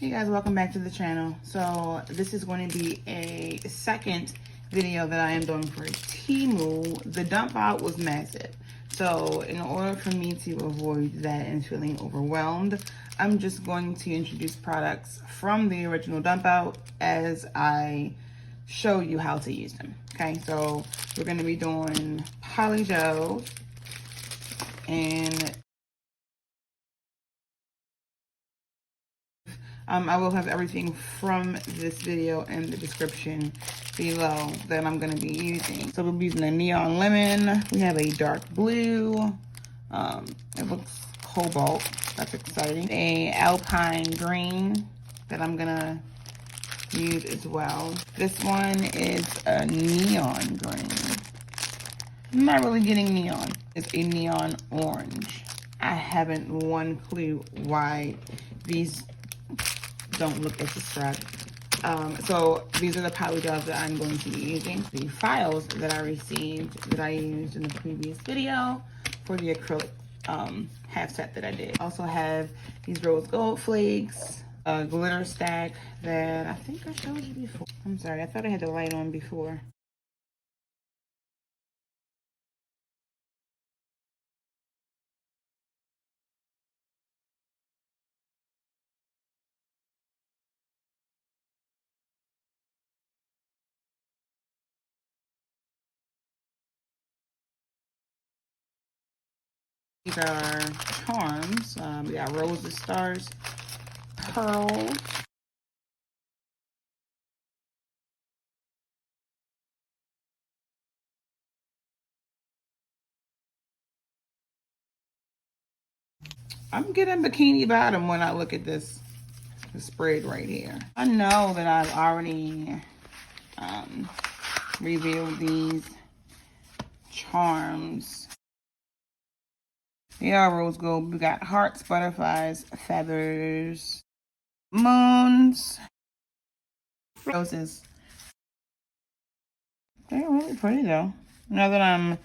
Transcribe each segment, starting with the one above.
Hey guys, welcome back to the channel. So this is going to be a second video that I am doing for Temu. The dump out was massive. So in order for me to avoid that and feeling overwhelmed, I'm just going to introduce products from the original dump out as I show you how to use them. Okay, so we're going to be doing POLYGEL, and I will have everything from this video in the description below that I'm going to be using. So we'll be using a neon lemon. We have a dark blue. It looks cobalt. That's exciting. A alpine green that I'm going to use as well. This one is a neon green. I'm not really getting neon. It's a neon orange. I haven't one clue why these don't look as described. So these are the polygels that I'm going to be using. The files that I received that I used in the previous video for the acrylic half set that I did. Also have these rose gold flakes, a glitter stack that I think I showed you before. I'm sorry, I thought I had the light on before. These are charms. We got roses, stars, pearls. I'm getting bikini bottom when I look at this spread right here. I know that I've already revealed these charms. They are rose gold. We got hearts, butterflies, feathers, moons, roses. They're really pretty though. Now that I'm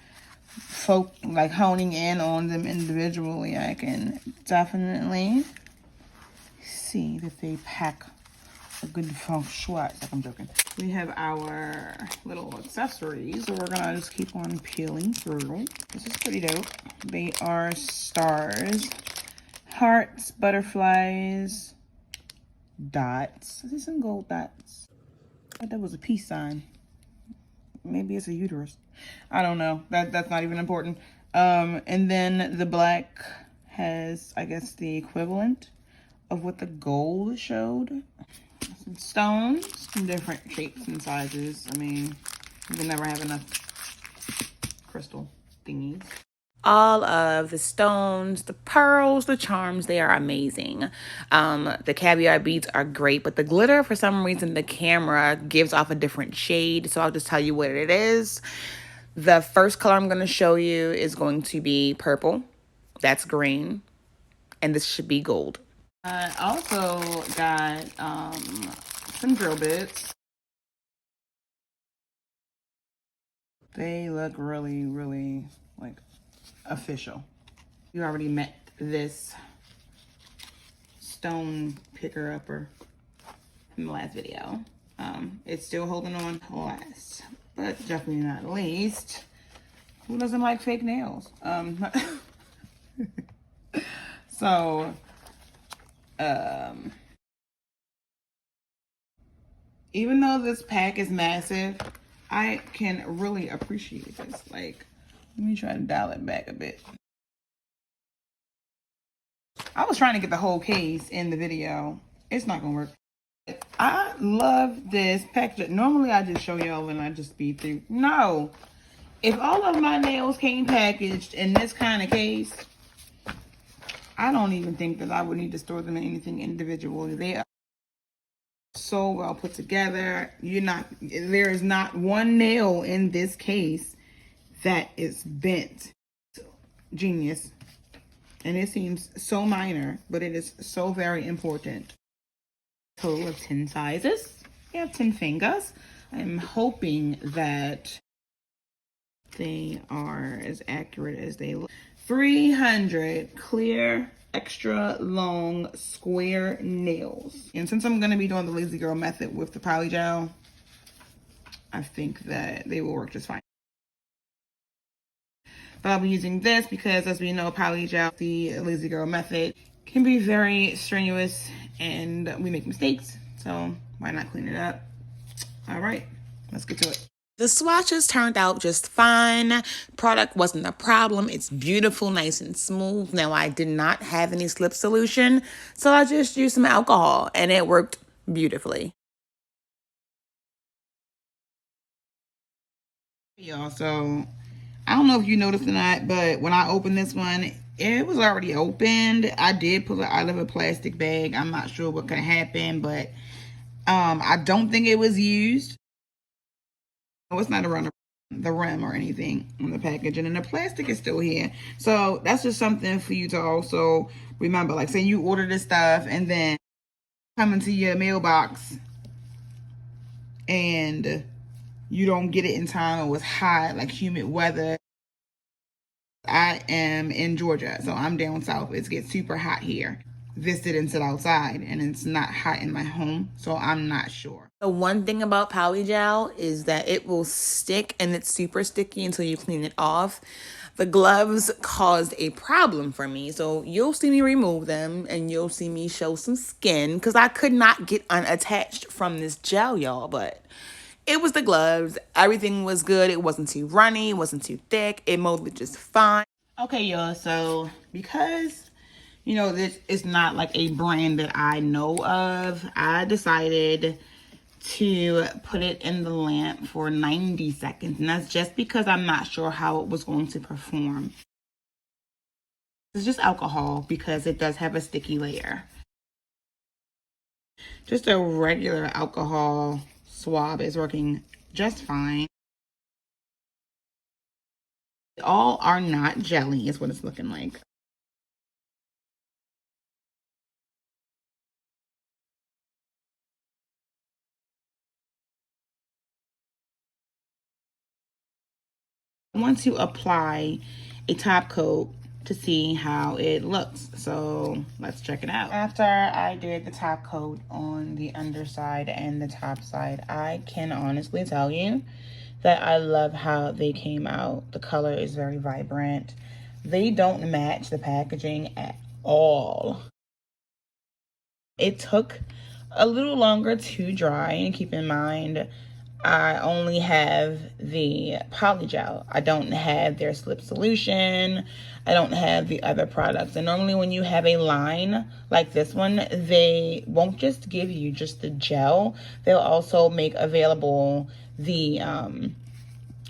honing in on them individually, I can definitely see that they pack a good feng shui. Like, I'm joking. We have our little accessories, so we're gonna just keep on peeling through. This is pretty dope. They are stars, hearts, butterflies, dots. I see some gold dots. I thought that was a peace sign. Maybe it's a uterus. I don't know. That's not even important. And then the black has, I guess, the equivalent of what the gold showed. Some stones in different shapes and sizes. I mean, you can never have enough crystal thingies. All of the stones, the pearls, the charms, they are amazing. The caviar beads are great, but the glitter, for some reason, the camera gives off a different shade. So I'll just tell you what it is. The first color I'm going to show you is going to be purple. That's green. And this should be gold. I also got some drill bits. They look really, really like official. You already met this stone picker upper in the last video. It's still holding on last, but definitely not least. Who doesn't like fake nails? So even though this pack is massive, I can really appreciate this. Like, let me try to dial it back a bit. I was trying to get the whole case in the video. It's not gonna work. I love this package. Normally I just show y'all and I just speed through. No. If all of my nails came packaged in this kind of case, I don't even think that I would need to store them in anything individually. They are so well put together. There is not one nail in this case that is bent. Genius. And it seems so minor, but it is so very important. Total of 10 sizes. We have 10 fingers. I'm hoping that they are as accurate as they look. 300 clear extra long square nails. And since I'm going to be doing the Lazy Girl method with the POLYGEL, I think that they will work just fine. But I'll be using this because, as we know, POLYGEL, the Lazy Girl method, can be very strenuous and we make mistakes. So why not clean it up? All right, let's get to it. The swatches turned out just fine. Product wasn't a problem. It's beautiful, nice and smooth. Now, I did not have any slip solution, so I just used some alcohol and it worked beautifully. Y'all, so I don't know if you noticed or not, but when I opened this one, it was already opened. I did pull it out of a plastic bag. I'm not sure what could have happened, but I don't think it was used. Oh, it's not around the rim or anything on the packaging, and the plastic is still here. So that's just something for you to also remember. Like, say you order this stuff and then come into your mailbox and you don't get it in time, or it's hot, like humid weather. I am in Georgia, so I'm down south. It gets super hot here. This didn't sit outside, and it's not hot in my home, so I'm not sure. The one thing about POLYGEL is that it will stick, and it's super sticky until you clean it off. The gloves caused a problem for me, so you'll see me remove them, and you'll see me show some skin, because I could not get unattached from this gel, y'all, but it was the gloves. Everything was good. It wasn't too runny. It wasn't too thick. It molded just fine. Okay, y'all. So because, you know, this is not like a brand that I know of, I decided to put it in the lamp for 90 seconds. And that's just because I'm not sure how it was going to perform. It's just alcohol because it does have a sticky layer. Just a regular alcohol swab is working just fine. All are not jelly is what it's looking like. I want to apply a top coat to see how it looks. So let's check it out. After I did the top coat on the underside and the top side, I can honestly tell you that I love how they came out. The color is very vibrant. They don't match the packaging at all. It took a little longer to dry, and keep in mind, I only have the POLYGEL. I don't have their slip solution. I don't have the other products. And normally when you have a line like this one, they won't just give you just the gel. They'll also make available the,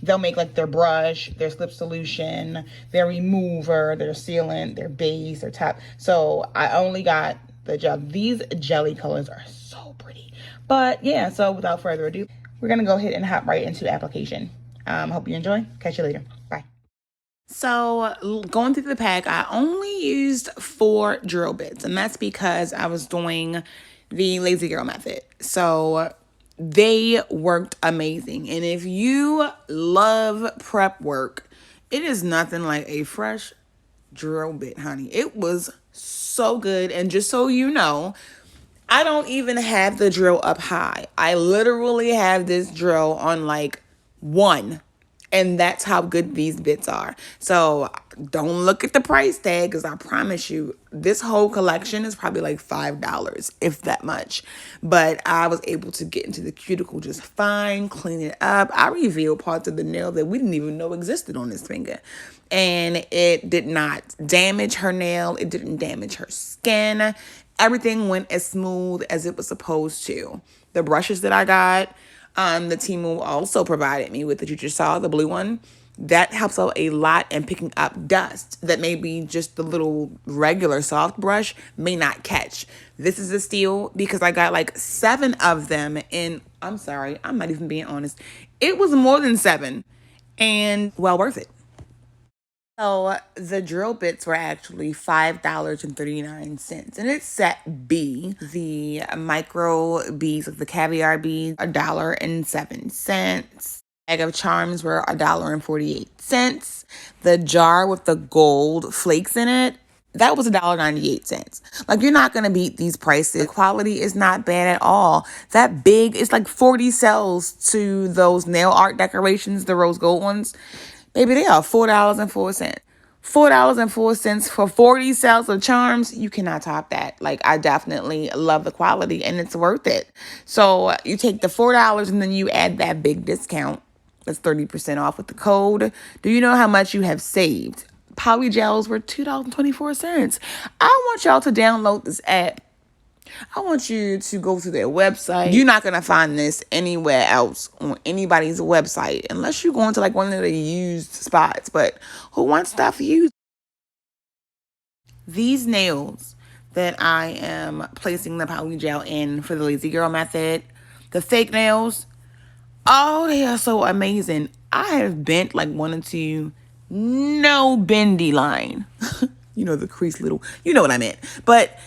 they'll make like their brush, their slip solution, their remover, their sealant, their base, their top. So I only got the gel. These jelly colors are so pretty. But yeah, so without further ado, we're going to go ahead and hop right into application. Hope you enjoy. Catch you later. Bye. So going through the pack, I only used 4 drill bits, and that's because I was doing the Lazy Girl method. So they worked amazing. And if you love prep work, it is nothing like a fresh drill bit, honey. It was so good. And just so you know, I don't even have the drill up high. I literally have this drill on like 1. And that's how good these bits are. So don't look at the price tag, because I promise you, this whole collection is probably like $5, if that much. But I was able to get into the cuticle just fine, clean it up. I revealed parts of the nail that we didn't even know existed on this finger. And it did not damage her nail. It didn't damage her skin. Everything went as smooth as it was supposed to. The brushes that I got, the Temu also provided me with, that you just saw, the blue one. That helps out a lot in picking up dust that maybe just the little regular soft brush may not catch. This is a steal because I got like 7 of them, and I'm sorry, I'm not even being honest. It was more than 7, and well worth it. So the drill bits were actually $5.39, and it's set B. The micro beads of the caviar beads, $1.07. Bag of charms were $1.48. The jar with the gold flakes in it, that was $1.98. Like, you're not going to beat these prices. The quality is not bad at all. That big, it's like 40 cells to those nail art decorations, the rose gold ones. Baby, they are $4.04. $4.04 for 40 cells of charms. You cannot top that. Like, I definitely love the quality and it's worth it. So you take the $4 and then you add that big discount. That's 30% off with the code. Do you know how much you have saved? Polygels were $2.24. I want y'all to download this app. I want you to go to their website. You're not going to find this anywhere else on anybody's website unless you go into like one of the used spots. But who wants stuff used? These nails that I am placing the polygel in for the lazy girl method, the fake nails, oh, they are so amazing. I have bent like one or two, no bendy line. You know, the crease little, you know what I meant. But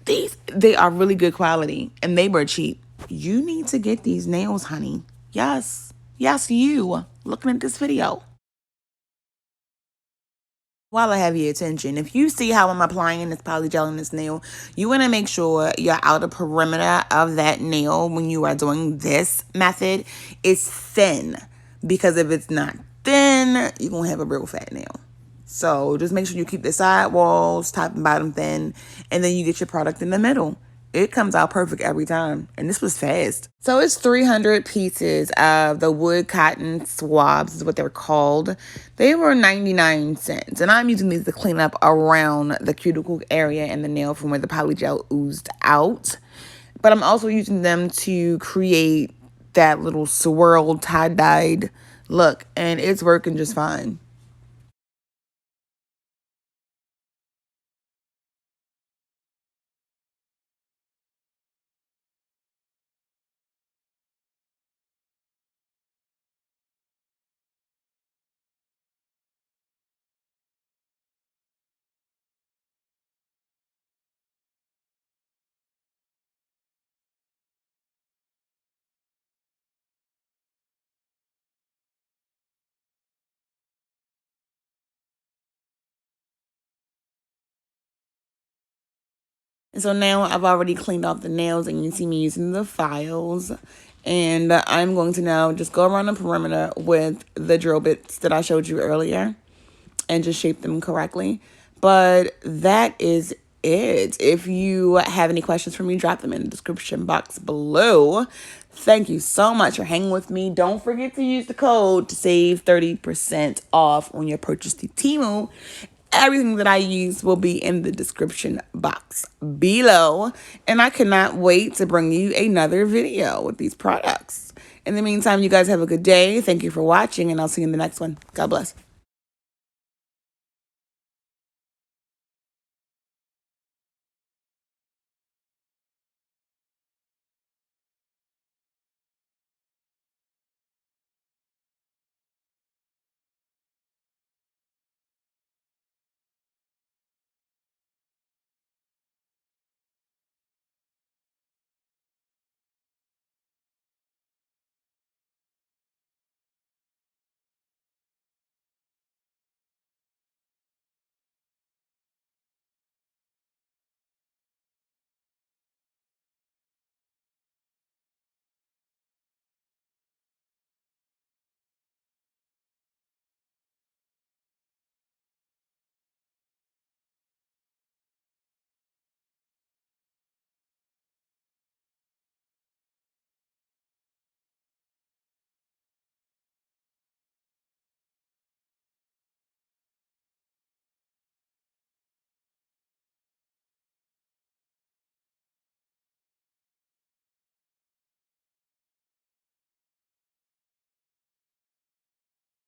they are really good quality and they were cheap. You need to get these nails, honey. Yes. Yes, you looking at this video. While I have your attention, if you see how I'm applying this polygel in this nail, you want to make sure your outer perimeter of that nail when you are doing this method is thin. Because if it's not thin, you're going to have a real fat nail. So just make sure you keep the side walls, top and bottom thin, and then you get your product in the middle. It comes out perfect every time. And this was fast. So it's 300 pieces of the wood cotton swabs is what they're called. They were 99 cents. And I'm using these to clean up around the cuticle area and the nail from where the polygel oozed out. But I'm also using them to create that little swirl tie-dyed look. And it's working just fine. And so now I've already cleaned off the nails and you see me using the files. And I'm going to now just go around the perimeter with the drill bits that I showed you earlier and just shape them correctly. But that is it. If you have any questions for me, drop them in the description box below. Thank you so much for hanging with me. Don't forget to use the code to save 30% off on your purchase through Temu. Everything that I use will be in the description box below. And I cannot wait to bring you another video with these products. In the meantime, you guys have a good day. Thank you for watching, and I'll see you in the next one. God bless.